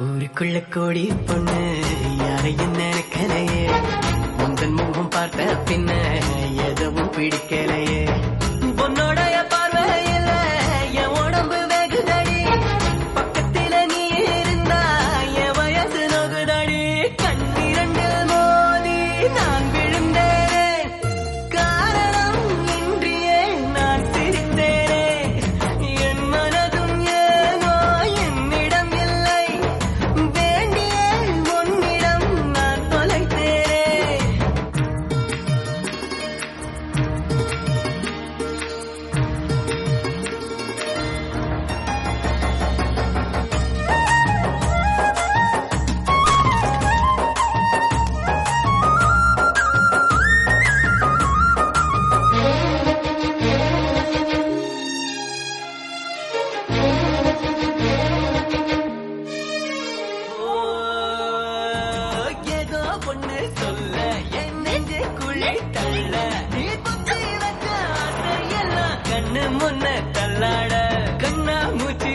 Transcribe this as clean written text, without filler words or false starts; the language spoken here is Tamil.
ஊருக்குள்ள கோடி பொண்ணு யாரையும் நினைக்கலையே முந்தன் முகம் பார்த்த பின்ன எதுவும் பிடிக்கலையே பொன்னோடைய பார்வையில என் உடம்பு வெகுதடி பக்கத்தில நீ இருந்தா என் வயசு நோகுதடி கண்ணிரண்டில் மோதி நான் விழுந்தேன் காரணம் இன்றியே நான் சிரித்தேனே என் மனதும் ஏனோ என்னிடம் இல்லை வேண்டிய உன்னிடம் நான் தொலைத்தேனே ஏதோ பொண்ணு சொல்ல என் நெஞ்சு குழி தள்ள நீ புத்தி வச்ச ஆசையெல்லாம் கண்ணு முன்ன தள்ளாட கண்ணா மூச்சு